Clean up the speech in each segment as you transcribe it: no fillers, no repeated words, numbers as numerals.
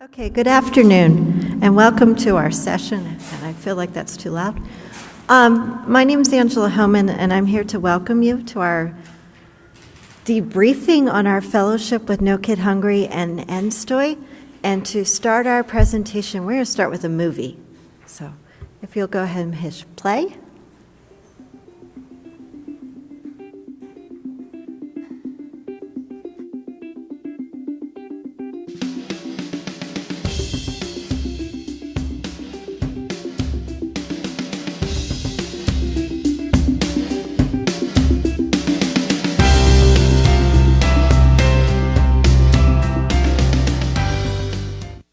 Okay, good afternoon, and welcome to our session, and I feel like that's too loud. My name is Angela Homan, and I'm here to welcome you to our debriefing on our fellowship with No Kid Hungry and NNSTOY. And to start our presentation, we're going to start with a movie. So if you'll go ahead and hit play.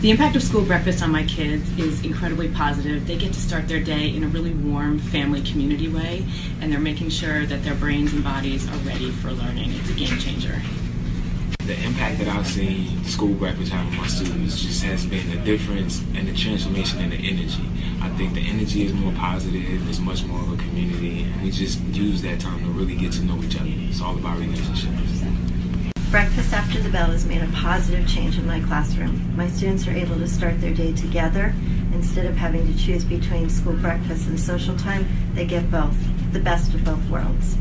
The impact of school breakfast on my kids is incredibly positive. They get to start their day in a really warm family community way, and they're making sure that their brains and bodies are ready for learning. It's a game changer. The impact that I've seen school breakfast have on my students just has been the difference and the transformation in the energy. I think the energy is more positive, it's much more of a community, and we just use that time to really get to know each other. It's all about relationships. Breakfast After the Bell has made a positive change in my classroom. My students are able to start their day together. Instead of having to choose between school breakfast and social time, they get both, the best of both worlds.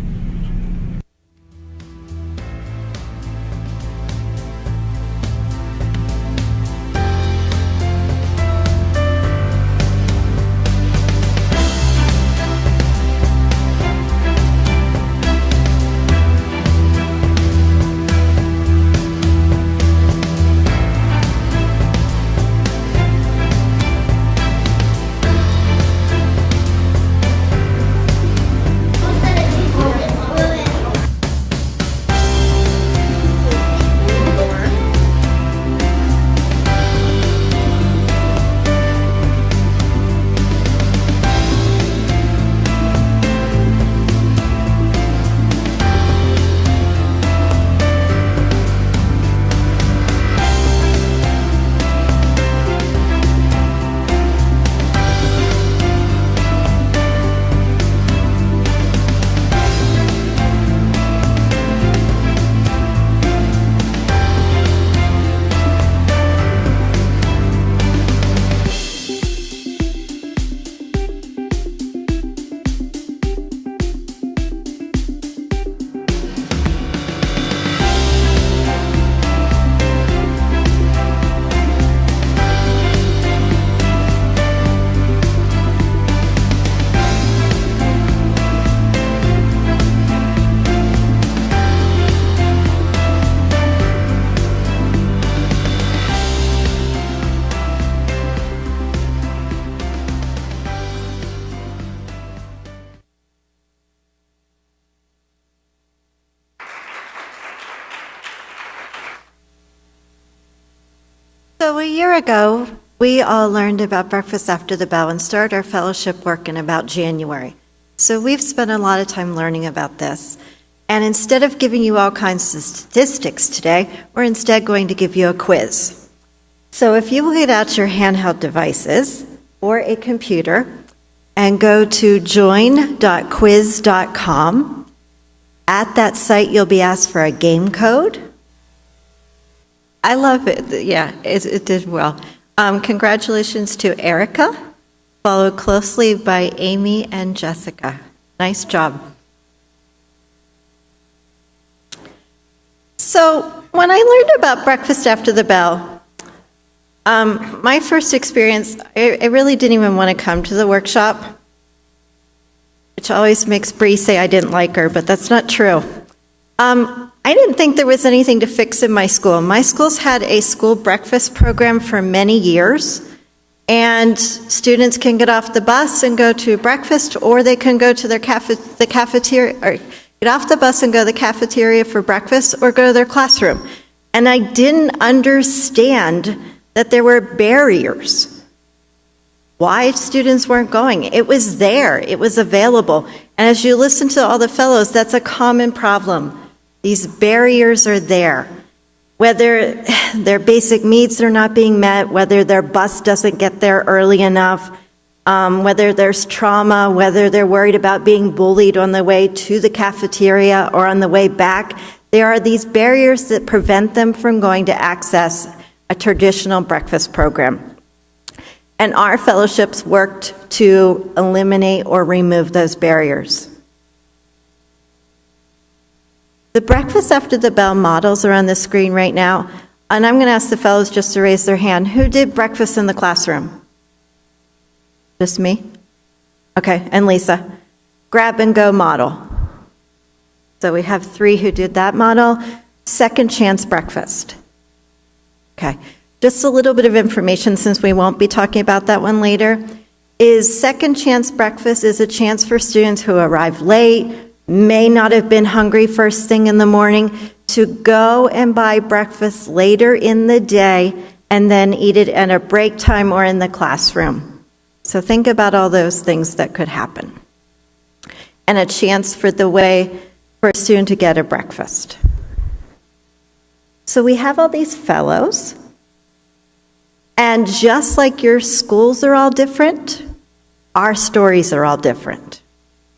So a year ago, we all learned about Breakfast After the Bell and started our fellowship work in about January. So we've spent a lot of time learning about this. And instead of giving you all kinds of statistics today, we're instead going to give you a quiz. So if you will get out your handheld devices or a computer and go to join.quiz.com, at that site you'll be asked for a game code. I love it. Yeah, it did well. Congratulations to Erica, followed closely by Amy and Jessica. Nice job. So when I learned about Breakfast After the Bell, my first experience, I really didn't even want to come to the workshop, which always makes Bree say I didn't like her, but that's not true. I didn't think there was anything to fix in my school. My school's had a school breakfast program for many years, and students can get off the bus and go to breakfast, or they can go to the cafeteria, or get off the bus and go to the cafeteria for breakfast, or go to their classroom. And I didn't understand that there were barriers. Why students weren't going. It was there. It was available. And as you listen to all the fellows, that's a common problem. These barriers are there. Whether their basic needs are not being met, whether their bus doesn't get there early enough, whether there's trauma, whether they're worried about being bullied on the way to the cafeteria or on the way back, there are these barriers that prevent them from going to access a traditional breakfast program. And our fellowships worked to eliminate or remove those barriers. The breakfast after the bell models are on the screen right now, and I'm going to ask the fellows just to raise their hand. Who did breakfast in the classroom? Just me? Okay, and Lisa. Grab and go model. So we have 3 who did that model. Second chance breakfast. Okay, just a little bit of information since we won't be talking about that one later. Is second chance breakfast is a chance for students who arrive late, may not have been hungry first thing in the morning, to go and buy breakfast later in the day and then eat it at a break time or in the classroom. So think about all those things that could happen. And a chance for a student to get a breakfast. So we have all these fellows, and just like your schools are all different, our stories are all different.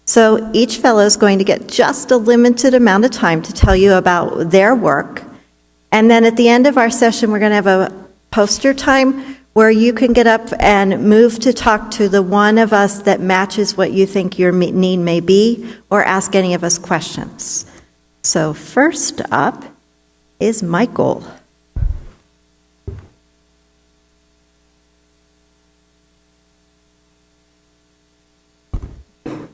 So each fellow is going to get just a limited amount of time to tell you about their work. And then at the end of our session, we're going to have a poster time where you can get up and move to talk to the one of us that matches what you think your need may be, or ask any of us questions. So first up is Michael.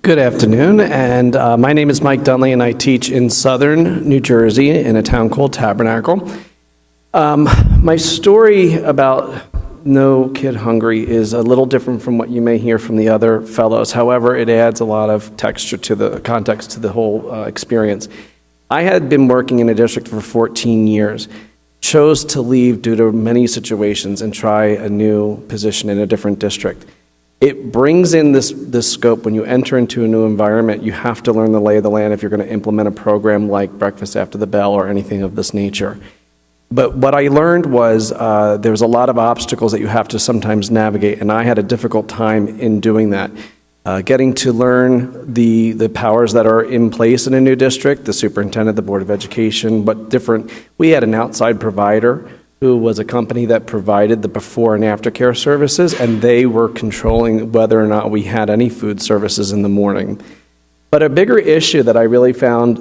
Good afternoon, and my name is Mike Dunley, and I teach in southern New Jersey in a town called Tabernacle. My story about No Kid Hungry is a little different from what you may hear from the other fellows. However, it adds a lot of texture to the context to the whole experience. I had been working in a district for 14 years, chose to leave due to many situations and try a new position in a different district. It brings in this scope. When you enter into a new environment, you have to learn the lay of the land if you're going to implement a program like Breakfast After the Bell or anything of this nature. But what I learned was there's a lot of obstacles that you have to sometimes navigate, and I had a difficult time in doing that. Getting to learn the powers that are in place in a new district, the superintendent, the Board of Education, we had an outside provider who was a company that provided the before and after care services, and they were controlling whether or not we had any food services in the morning. But a bigger issue that I really found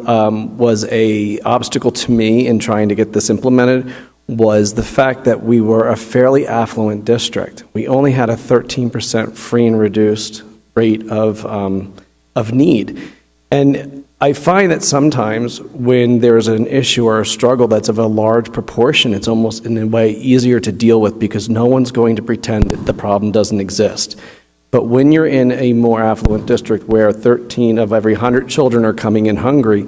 was a obstacle to me in trying to get this implemented was the fact that we were a fairly affluent district. We only had a 13% free and reduced rate of need. And I find that sometimes when there's an issue or a struggle that's of a large proportion, it's almost in a way easier to deal with because no one's going to pretend that the problem doesn't exist. But when you're in a more affluent district where 13 of every 100 children are coming in hungry,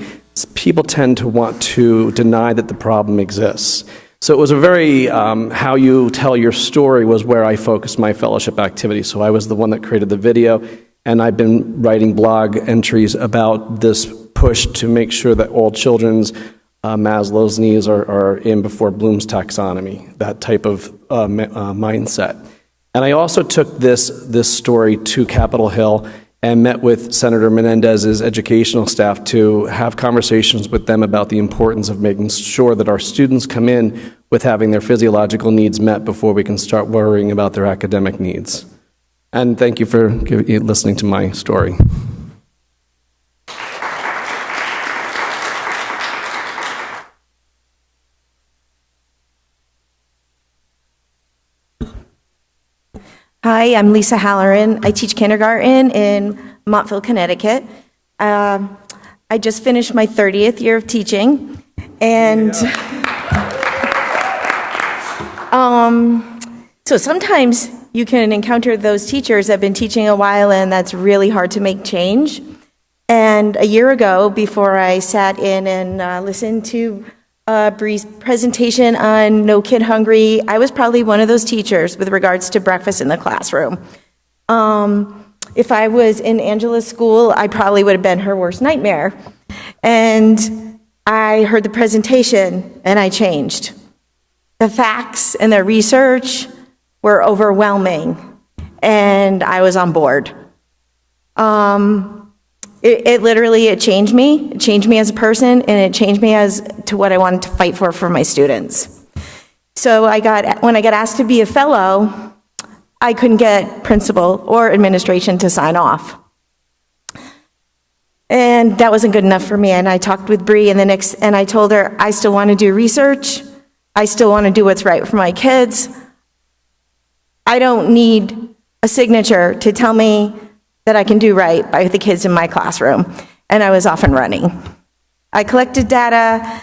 people tend to want to deny that the problem exists. So it was a very, how you tell your story was where I focused my fellowship activity. So I was the one that created the video, and I've been writing blog entries about this push to make sure that all children's Maslow's needs are in before Bloom's taxonomy, that type of mindset. And I also took this story to Capitol Hill and met with Senator Menendez's educational staff to have conversations with them about the importance of making sure that our students come in with having their physiological needs met before we can start worrying about their academic needs. And thank you for listening to my story. Hi, I'm Lisa Halloran. I teach kindergarten in Montville, Connecticut. I just finished my 30th year of teaching, and so sometimes you can encounter those teachers that have been teaching a while, and that's really hard to make change. And a year ago, before I sat in and listened to Bree's presentation on No Kid Hungry, I was probably one of those teachers with regards to breakfast in the classroom. If I was in Angela's school, I probably would have been her worst nightmare. And I heard the presentation and I changed. The facts and the research were overwhelming, and I was on board. It literally changed me. It changed me as a person, and it changed me as to what I wanted to fight for my students. So when I got asked to be a fellow, I couldn't get principal or administration to sign off. And that wasn't good enough for me. And I talked with Bree and I told her, I still want to do research. I still want to do what's right for my kids. I don't need a signature to tell me that I can do right by the kids in my classroom. And I was off and running. I collected data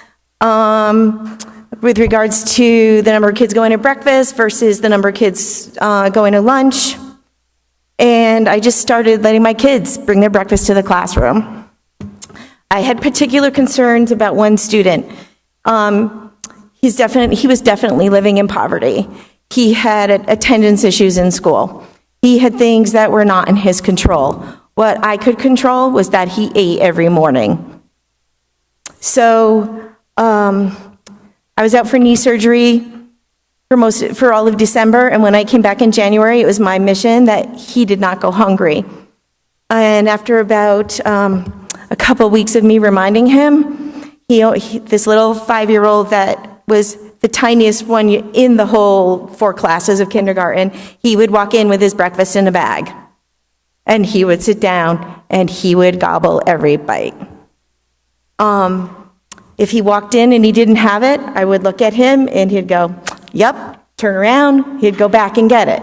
with regards to the number of kids going to breakfast versus the number of kids going to lunch. And I just started letting my kids bring their breakfast to the classroom. I had particular concerns about one student. He was definitely living in poverty. He had attendance issues in school. He had things that were not in his control. What I could control was that he ate every morning. So I was out for knee surgery for all of December, and when I came back in January, it was my mission that he did not go hungry. And after about a couple weeks of me reminding him, this little 5-year-old that was the tiniest one in the whole 4 classes of kindergarten, he would walk in with his breakfast in a bag. And he would sit down and he would gobble every bite. If he walked in and he didn't have it, I would look at him and he'd go, yep, turn around, he'd go back and get it.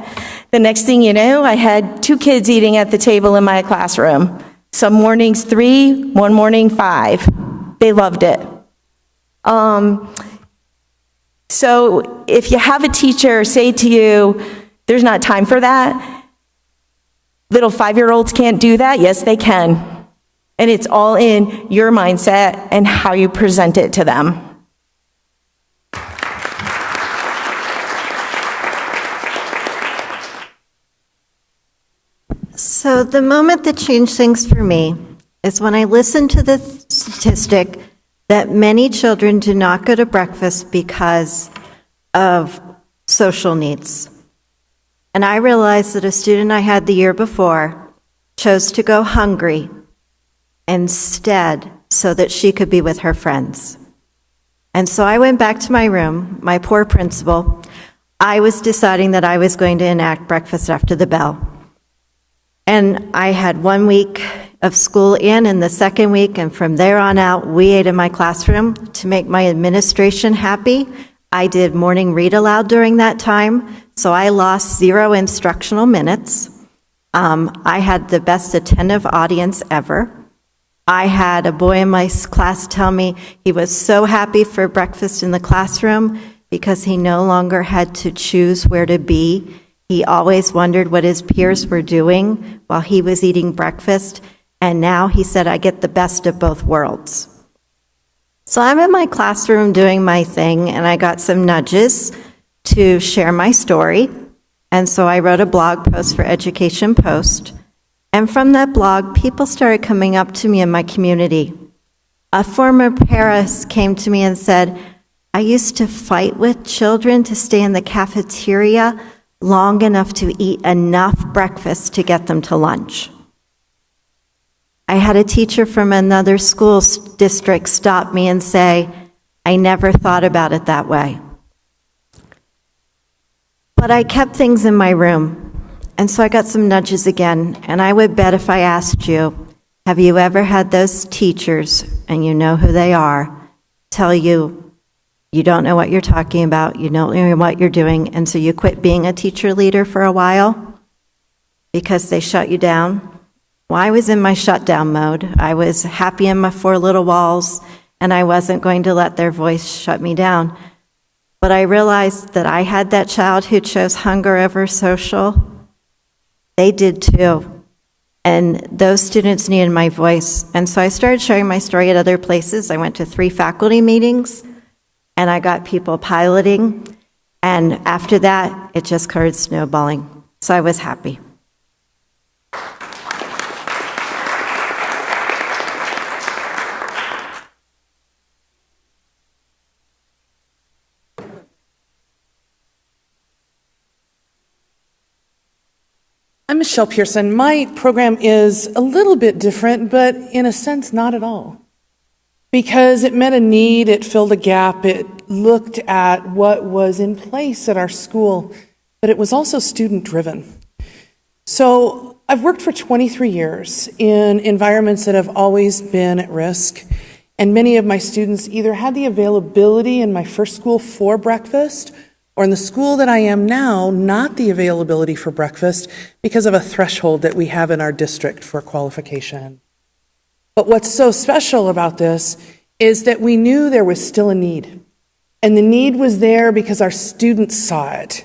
The next thing you know, I had 2 kids eating at the table in my classroom. Some mornings 3, one morning 5. They loved it. So if you have a teacher say to you, there's not time for that, little 5-year-olds can't do that. Yes, they can. And it's all in your mindset and how you present it to them. So the moment that changed things for me is when I listened to the statistic that many children do not go to breakfast because of social needs. And I realized that a student I had the year before chose to go hungry instead so that she could be with her friends. And so I went back to my room, my poor principal. I was deciding that I was going to enact breakfast after the bell. And I had 1 week of school in, and the second week, and from there on out, we ate in my classroom to make my administration happy. I did morning read aloud during that time, so I lost 0 instructional minutes. I had the best attentive audience ever. I had a boy in my class tell me he was so happy for breakfast in the classroom because he no longer had to choose where to be. He always wondered what his peers were doing while he was eating breakfast, and now he said, I get the best of both worlds. So I'm in my classroom doing my thing, and I got some nudges to share my story, and so I wrote a blog post for Education Post, and from that blog, people started coming up to me in my community. A former parent came to me and said, I used to fight with children to stay in the cafeteria long enough to eat enough breakfast to get them to lunch. I had a teacher from another school district stop me and say, I never thought about it that way. But I kept things in my room, and so I got some nudges again, and I would bet if I asked you, have you ever had those teachers, and you know who they are, tell you, you don't know what you're talking about, you don't know what you're doing, and so you quit being a teacher leader for a while because they shut you down? Well, I was in my shutdown mode. I was happy in my 4 little walls, and I wasn't going to let their voice shut me down. But I realized that I had that child who chose hunger over social. They did too. And those students needed my voice. And so I started sharing my story at other places. I went to 3 faculty meetings, and I got people piloting. And after that, it just started snowballing. So I was happy. I'm Michelle Pearson. My program is a little bit different, but in a sense, not at all. Because it met a need, it filled a gap, it looked at what was in place at our school, but it was also student-driven. So I've worked for 23 years in environments that have always been at risk, and many of my students either had the availability in my first school for breakfast, or in the school that I am now, not the availability for breakfast because of a threshold that we have in our district for qualification. But what's so special about this is that we knew there was still a need. And the need was there because our students saw it.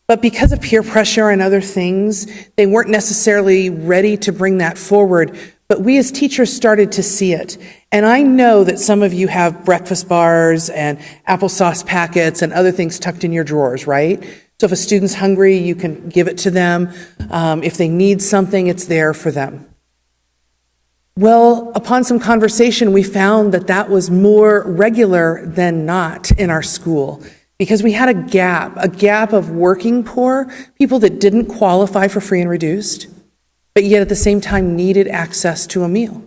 But because of peer pressure and other things, they weren't necessarily ready to bring that forward. But we as teachers started to see it. And I know that some of you have breakfast bars and applesauce packets and other things tucked in your drawers, right? So if a student's hungry, you can give it to them. If they need something, it's there for them. Well, upon some conversation, we found that that was more regular than not in our school because we had a gap of working poor, people that didn't qualify for free and reduced, but yet at the same time needed access to a meal.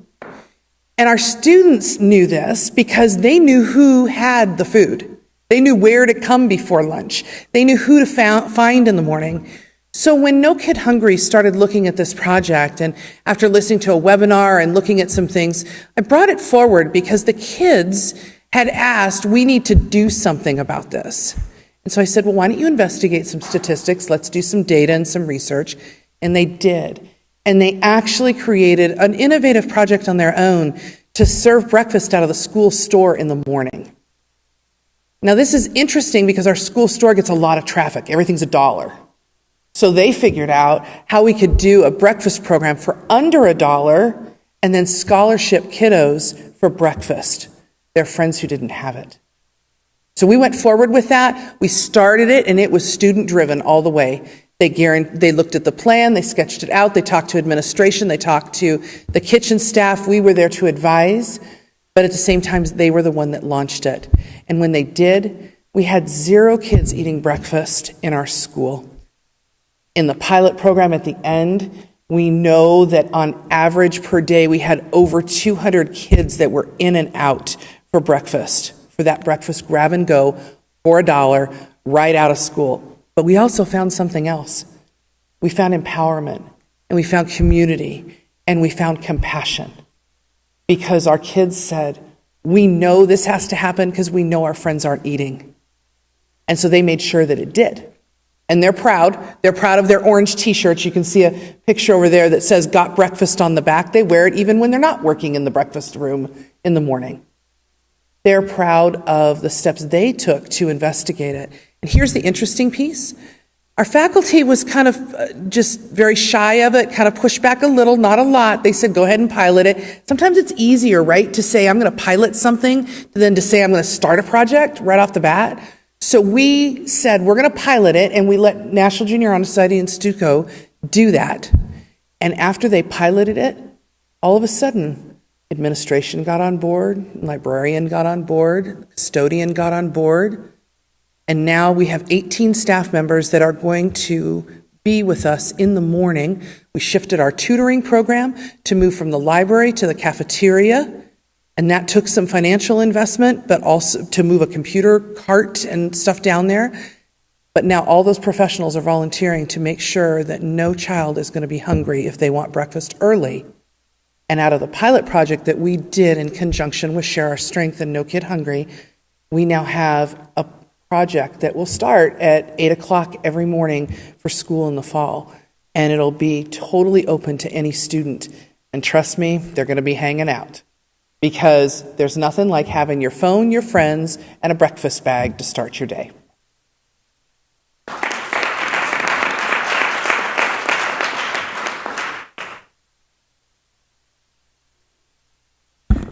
And our students knew this because they knew who had the food. They knew where to come before lunch. They knew who to find in the morning. So when No Kid Hungry started looking at this project, and after listening to a webinar and looking at some things, I brought it forward because the kids had asked, we need to do something about this. And so I said, well, why don't you investigate some statistics? Let's do some data and some research. And they did. And they actually created an innovative project on their own to serve breakfast out of the school store in the morning. Now this is interesting because our school store gets a lot of traffic. Everything's $1. So they figured out how we could do a breakfast program for under $1 and then scholarship kiddos for breakfast, their friends who didn't have it. So we went forward with that. We started it, and it was student-driven all the way. They looked at the plan, they sketched it out, they talked to administration, they talked to the kitchen staff. We were there to advise, but at the same time, they were the one that launched it. And when they did, we had 0 kids eating breakfast in our school. In the pilot program at the end, we know that on average per day, we had over 200 kids that were in and out for breakfast, for that breakfast grab and go for $1 right out of school. But we also found something else. We found empowerment, and we found community, and we found compassion. Because our kids said, we know this has to happen because we know our friends aren't eating. And so they made sure that it did. And they're proud. They're proud of their orange t-shirts. You can see a picture over there that says "Got Breakfast" on the back. They wear it even when they're not working in the breakfast room in the morning. They're proud of the steps they took to investigate it. And here's the interesting piece. Our faculty was kind of just very shy of it, kind of pushed back a little, not a lot. They said, go ahead and pilot it. Sometimes it's easier, right, to say I'm going to pilot something than to say I'm going to start a project right off the bat. So we said, we're going to pilot it, and we let National Junior Honor Society and STUCO do that. And after they piloted it, all of a sudden, administration got on board, librarian got on board, custodian got on board, and now we have 18 staff members that are going to be with us in the morning. We shifted our tutoring program to move from the library to the cafeteria. And that took some financial investment, but also to move a computer cart and stuff down there. But now all those professionals are volunteering to make sure that no child is going to be hungry if they want breakfast early. And out of the pilot project that we did in conjunction with Share Our Strength and No Kid Hungry, we now have a project that will start at 8 o'clock every morning for school in the fall. And it'll be totally open to any student. And trust me, they're going to be hanging out. Because there's nothing like having your phone, your friends, and a breakfast bag to start your day.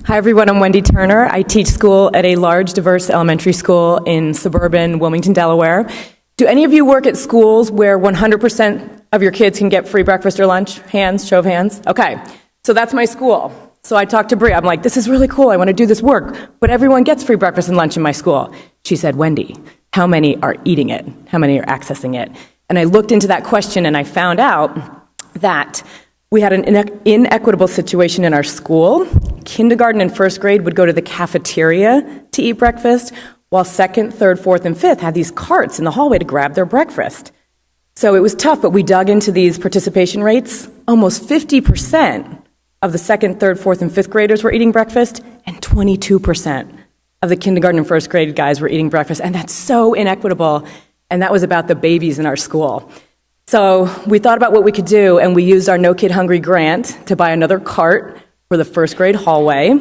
Hi everyone, I'm Wendy Turner. I teach school at a large, diverse elementary school in suburban Wilmington, Delaware. Do any of you work at schools where 100% of your kids can get free breakfast or lunch? Hands, show of hands. Okay, so that's my school. So I talked to Bria. I'm like, this is really cool. I want to do this work. But everyone gets free breakfast and lunch in my school. She said, Wendy, how many are eating it? How many are accessing it? And I looked into that question and I found out that we had an inequitable situation in our school. Kindergarten and first grade would go to the cafeteria to eat breakfast, while second, third, fourth, and fifth had these carts in the hallway to grab their breakfast. So it was tough, but we dug into these participation rates. Almost 50% of the second, third, fourth, and fifth graders were eating breakfast, and 22% of the kindergarten and first grade guys were eating breakfast, and that's so inequitable, and that was about the babies in our school. So we thought about what we could do, and we used our No Kid Hungry grant to buy another cart for the first grade hallway.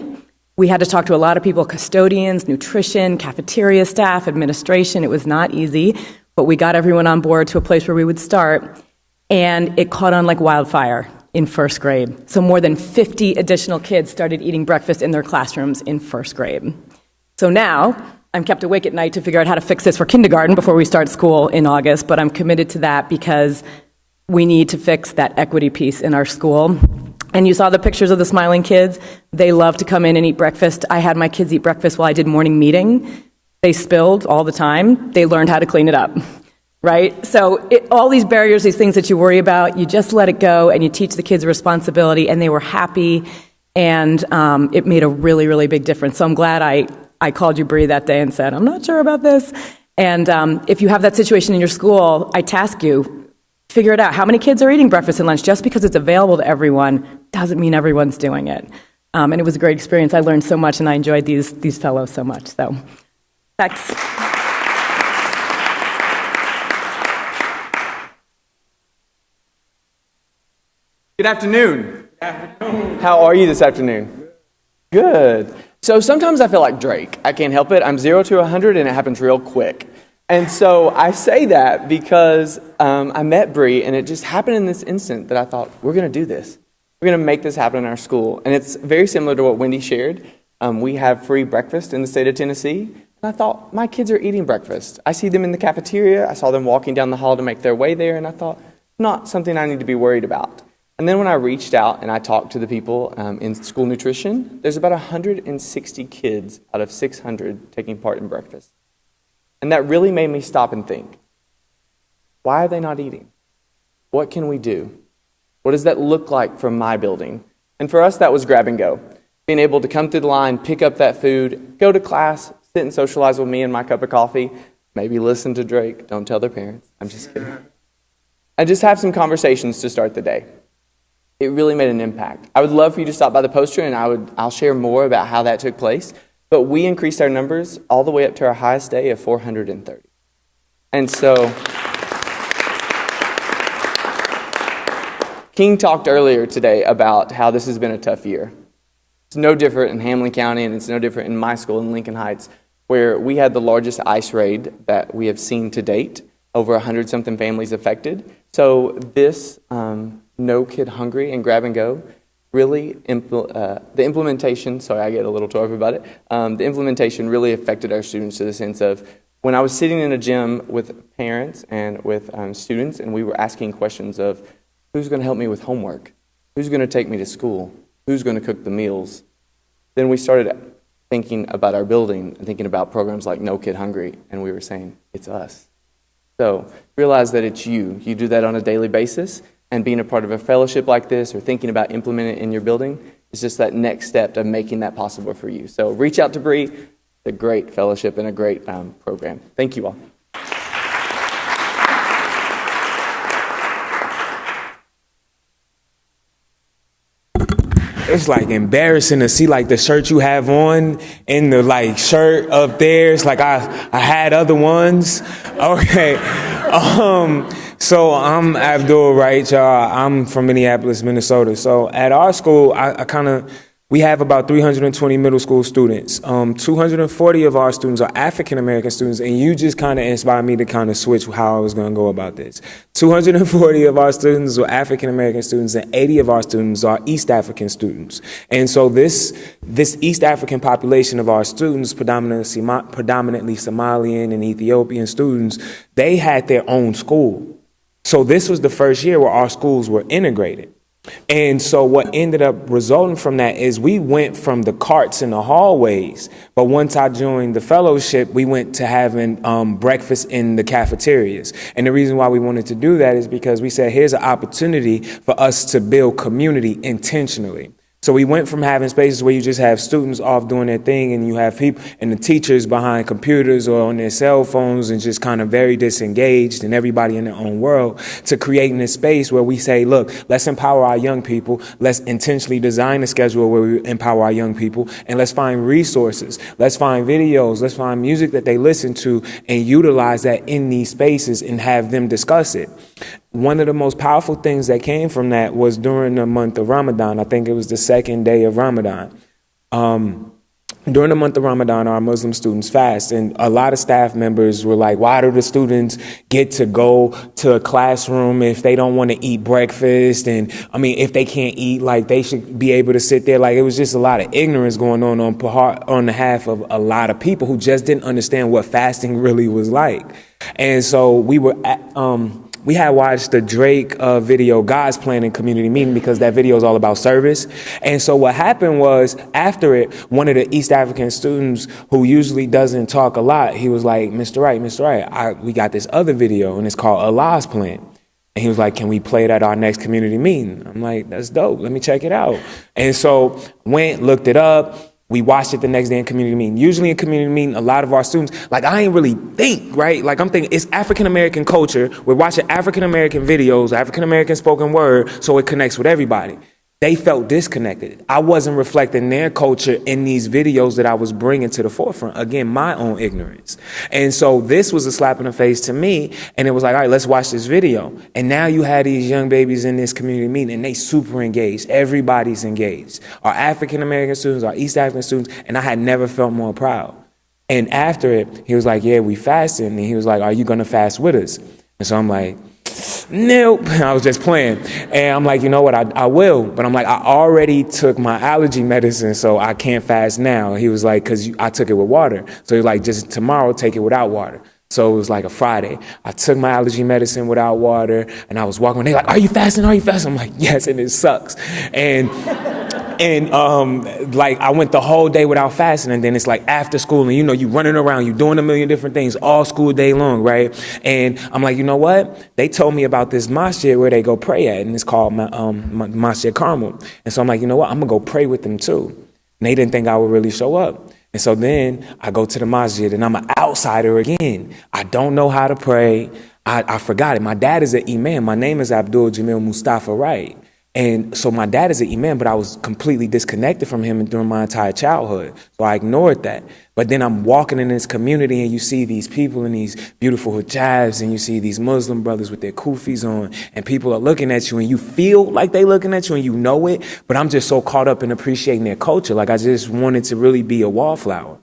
We had to talk to a lot of people, custodians, nutrition, cafeteria staff, administration. It was not easy, but we got everyone on board to a place where we would start, and it caught on like wildfire in first grade. So more than 50 additional kids started eating breakfast in their classrooms in first grade. So now, I'm kept awake at night to figure out how to fix this for kindergarten before we start school in August, but I'm committed to that because we need to fix that equity piece in our school. And you saw the pictures of the smiling kids. They love to come in and eat breakfast. I had my kids eat breakfast while I did morning meeting. They spilled all the time. They learned how to clean it up, right? So all these barriers, these things that you worry about, you just let it go and you teach the kids responsibility, and they were happy, and it made a really, really big difference. So I'm glad I called you, Bree, that day and said, I'm not sure about this. And if you have that situation in your school, I task you, figure it out. How many kids are eating breakfast and lunch? Just because it's available to everyone doesn't mean everyone's doing it. And it was a great experience. I learned so much, and I enjoyed these fellows so much. So, thanks. Good afternoon. How are you this afternoon? Good. So sometimes I feel like Drake. I can't help it. I'm 0 to 100 and it happens real quick. And so I say that because I met Bree, and it just happened in this instant that I thought, we're going to do this. We're going to make this happen in our school. And it's very similar to what Wendy shared. We have free breakfast in the state of Tennessee. And I thought, my kids are eating breakfast. I see them in the cafeteria. I saw them walking down the hall to make their way there. And I thought, not something I need to be worried about. And then when I reached out and I talked to the people in school nutrition, there's about 160 kids out of 600 taking part in breakfast. And that really made me stop and think, why are they not eating? What can we do? What does that look like from my building? And for us, that was grab and go. Being able to come through the line, pick up that food, go to class, sit and socialize with me and my cup of coffee, maybe listen to Drake. Don't tell their parents. I'm just kidding. And just have some conversations to start the day. It really made an impact. I would love for you to stop by the poster, and I'll share more about how that took place. But we increased our numbers all the way up to our highest day of 430. And so, King talked earlier today about how this has been a tough year. It's no different in Hamlin County, and it's no different in my school in Lincoln Heights, where we had the largest ICE raid that we have seen to date, over 100-something families affected. So this No Kid Hungry and Grab and Go, really, the implementation, sorry, I get a little torpid about it, the implementation really affected our students to the sense of, when I was sitting in a gym with parents and with students, and we were asking questions of, who's going to help me with homework? Who's going to take me to school? Who's going to cook the meals? Then we started thinking about our building and thinking about programs like No Kid Hungry, and we were saying, it's us. So realize that it's you. You do that on a daily basis, and being a part of a fellowship like this or thinking about implementing it in your building is just that next step of making that possible for you. So reach out to Bree. It's a great fellowship and a great program. Thank you all. It's like embarrassing to see like the shirt you have on and the like shirt up there. It's like I had other ones. Okay. So I'm Abdul, right, y'all? I'm from Minneapolis, Minnesota. So at our school, we have about 320 middle school students. 240 of our students are African-American students, and you just kind of inspired me to kind of switch how I was going to go about this. 240 of our students are African-American students, and 80 of our students are East African students. And so this East African population of our students, predominantly Somalian and Ethiopian students, they had their own school. So this was the first year where our schools were integrated. And so what ended up resulting from that is we went from the carts in the hallways, but once I joined the fellowship, we went to having breakfast in the cafeterias. And the reason why we wanted to do that is because we said, here's an opportunity for us to build community intentionally. So we went from having spaces where you just have students off doing their thing and you have people and the teachers behind computers or on their cell phones and just kind of very disengaged and everybody in their own world, to creating this space where we say, look, let's empower our young people. Let's intentionally design a schedule where we empower our young people, and let's find resources. Let's find videos. Let's find music that they listen to and utilize that in these spaces and have them discuss it. One of the most powerful things that came from that was during the month of Ramadan. I think it was the second day of Ramadan. During the month of Ramadan, our Muslim students fast, and a lot of staff members were like, why do the students get to go to a classroom if they don't want to eat breakfast? And I mean, if they can't eat, like, they should be able to sit there. Like, it was just a lot of ignorance going on behalf of a lot of people who just didn't understand what fasting really was like. And so we had watched the Drake video, God's Plan in Community Meeting, because that video is all about service. And so what happened was, after it, one of the East African students who usually doesn't talk a lot, he was like, Mr. Wright, we got this other video, and it's called Allah's Plan. And he was like, can we play it at our next community meeting? I'm like, that's dope. Let me check it out. And so went, looked it up. We watched it the next day in community meeting. Usually in community meeting, a lot of our students, like, I ain't really think, right? Like, I'm thinking it's African-American culture. We're watching African-American videos, African-American spoken word, so it connects with everybody. They felt disconnected. I wasn't reflecting their culture in these videos that I was bringing to the forefront. Again, my own ignorance. And so this was a slap in the face to me. And it was like, all right, let's watch this video. And now you have these young babies in this community meeting, and they super engaged. Everybody's engaged. Our African-American students, our East African students, and I had never felt more proud. And after it, he was like, yeah, we fasted. And he was like, are you going to fast with us? And so I'm like, nope. I was just playing. And I'm like, you know what, I will. But I'm like, I already took my allergy medicine, so I can't fast now. He was like, because I took it with water. So he was like, just tomorrow, take it without water. So it was like a Friday. I took my allergy medicine without water, and I was walking. They're like, are you fasting? Are you fasting? I'm like, yes, and it sucks. Like, I went the whole day without fasting, and then it's like after school, and you running around, you doing a million different things all school day long, right? And I'm like, you know what? They told me about this masjid where they go pray at, and it's called Masjid Carmel. And so I'm like, you know what? I'm gonna go pray with them too. And they didn't think I would really show up. And so then I go to the masjid, and I'm an outsider again. I don't know how to pray. I forgot it. My dad is an imam. My name is Abdul Jamil Mustafa Wright. And so my dad is an imam, but I was completely disconnected from him during my entire childhood. So I ignored that. But then I'm walking in this community, and you see these people in these beautiful hijabs, and you see these Muslim brothers with their kufis on, and people are looking at you, and you feel like they looking at you, and you know it. But I'm just so caught up in appreciating their culture. Like, I just wanted to really be a wallflower.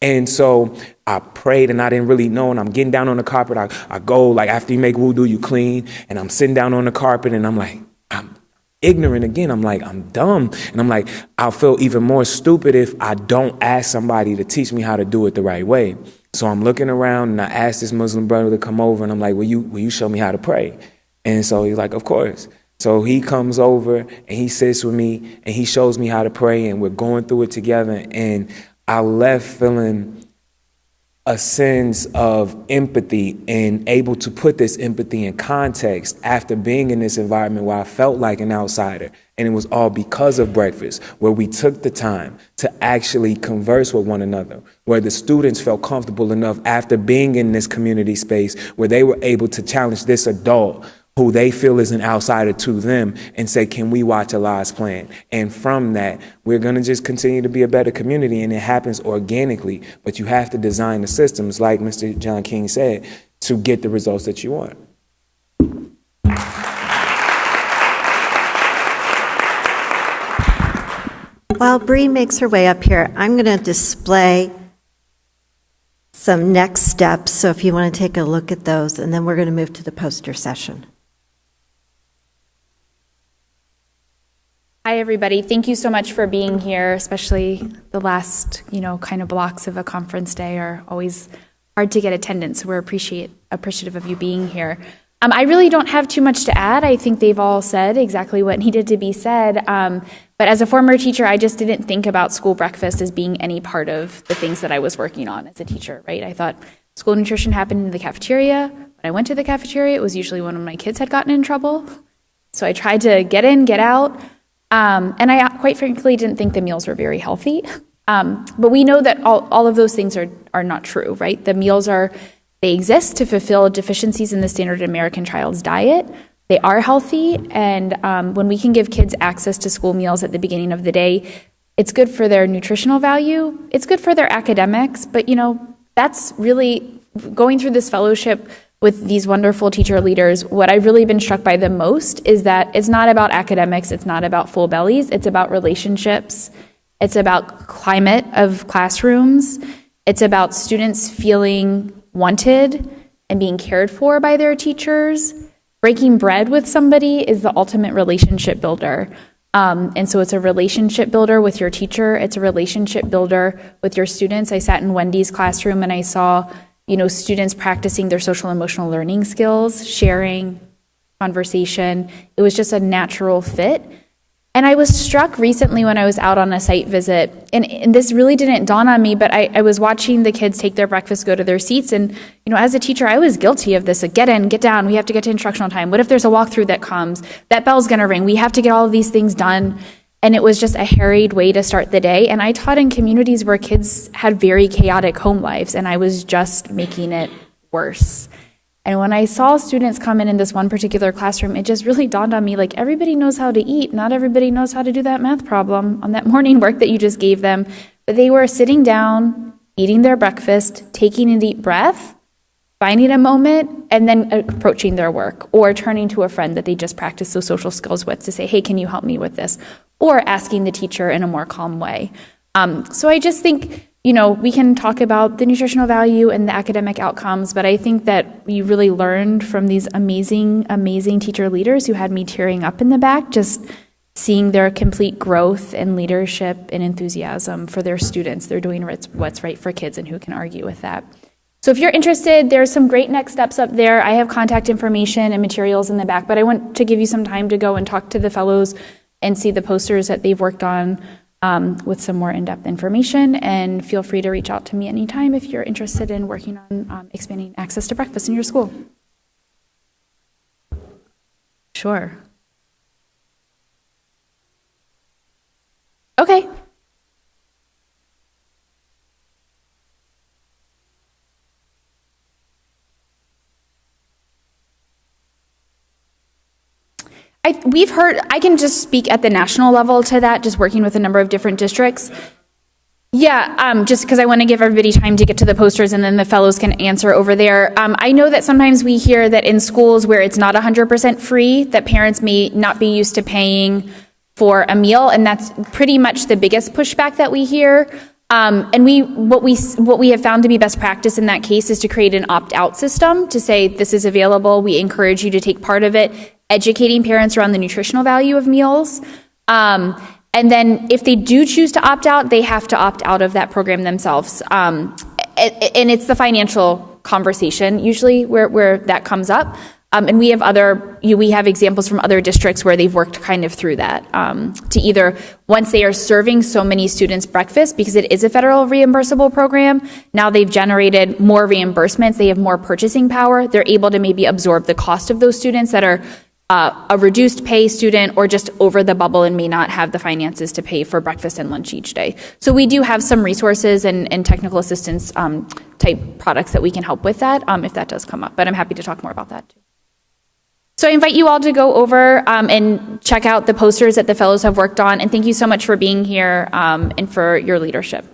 And so I prayed, and I didn't really know, and I'm getting down on the carpet. I go, like, after you make wudu, you clean, and I'm sitting down on the carpet, and I'm like, I'm ignorant again. I'm like, I'm dumb. And I'm like, I'll feel even more stupid if I don't ask somebody to teach me how to do it the right way. So I'm looking around, and I asked this Muslim brother to come over, and I'm like, will you show me how to pray? And so he's like, of course. So he comes over, and he sits with me, and he shows me how to pray, and we're going through it together. And I left feeling a sense of empathy, and able to put this empathy in context after being in this environment where I felt like an outsider. And it was all because of breakfast, where we took the time to actually converse with one another, where the students felt comfortable enough after being in this community space where they were able to challenge this adult who they feel is an outsider to them and say, can we watch Allah's Plan? And from that, we're going to just continue to be a better community, and it happens organically. But you have to design the systems, like Mr. John King said, to get the results that you want. While Bree makes her way up here, I'm going to display some next steps. So if you want to take a look at those, and then we're going to move to the poster session. Hi, everybody. Thank you so much for being here, especially the last, kind of blocks of a conference day are always hard to get attendance. So we're appreciative of you being here. I really don't have too much to add. I think they've all said exactly what needed to be said. But as a former teacher, I just didn't think about school breakfast as being any part of the things that I was working on as a teacher, right? I thought school nutrition happened in the cafeteria. When I went to the cafeteria, it was usually when my kids had gotten in trouble. So I tried to get in, get out. And I quite frankly didn't think the meals were very healthy. But we know that all of those things are not true, right? The meals they exist to fulfill deficiencies in the standard American child's diet. They are healthy, and when we can give kids access to school meals at the beginning of the day, it's good for their nutritional value, it's good for their academics, but that's really, going through this fellowship with these wonderful teacher leaders, what I've really been struck by the most is that it's not about academics, it's not about full bellies, it's about relationships, it's about climate of classrooms, it's about students feeling wanted and being cared for by their teachers. Breaking bread with somebody is the ultimate relationship builder. And so it's a relationship builder with your teacher. It's a relationship builder with your students. I sat in Wendy's classroom and I saw, students practicing their social emotional learning skills, sharing, conversation. It was just a natural fit. And I was struck recently when I was out on a site visit, and this really didn't dawn on me, but I was watching the kids take their breakfast, go to their seats, and as a teacher, I was guilty of this. Like, get in, get down, we have to get to instructional time. What if there's a walkthrough that comes? That bell's gonna ring, we have to get all of these things done. And it was just a harried way to start the day. And I taught in communities where kids had very chaotic home lives, and I was just making it worse. And when I saw students come in this one particular classroom, it just really dawned on me, like, everybody knows how to eat. Not everybody knows how to do that math problem on that morning work that you just gave them. But they were sitting down, eating their breakfast, taking a deep breath, finding a moment, and then approaching their work, or turning to a friend that they just practiced those social skills with to say, hey, can you help me with this? Or asking the teacher in a more calm way. So I just think, we can talk about the nutritional value and the academic outcomes, but I think that we really learned from these amazing, amazing teacher leaders who had me tearing up in the back, just seeing their complete growth and leadership and enthusiasm for their students. They're doing what's right for kids, and who can argue with that? So if you're interested, there's some great next steps up there. I have contact information and materials in the back, but I want to give you some time to go and talk to the fellows and see the posters that they've worked on with some more in-depth information. And feel free to reach out to me anytime if you're interested in working on expanding access to breakfast in your school. Sure. Okay. We've heard, I can just speak at the national level to that, just working with a number of different districts. Yeah, just because I want to give everybody time to get to the posters, and then the fellows can answer over there. I know that sometimes we hear that in schools where it's not 100% free, that parents may not be used to paying for a meal, and that's pretty much the biggest pushback that we hear. And what we have found to be best practice in that case is to create an opt-out system to say this is available. We encourage you to take part of it, educating parents around the nutritional value of meals. And then if they do choose to opt out, they have to opt out of that program themselves. And it's the financial conversation usually where that comes up. And we have examples from other districts where they've worked kind of through that to either, once they are serving so many students breakfast, because it is a federal reimbursable program, now they've generated more reimbursements, they have more purchasing power, they're able to maybe absorb the cost of those students that are a reduced pay student or just over the bubble and may not have the finances to pay for breakfast and lunch each day. So we do have some resources and technical assistance type products that we can help with that if that does come up, but I'm happy to talk more about that too. So I invite you all to go over and check out the posters that the fellows have worked on, and thank you so much for being here and for your leadership.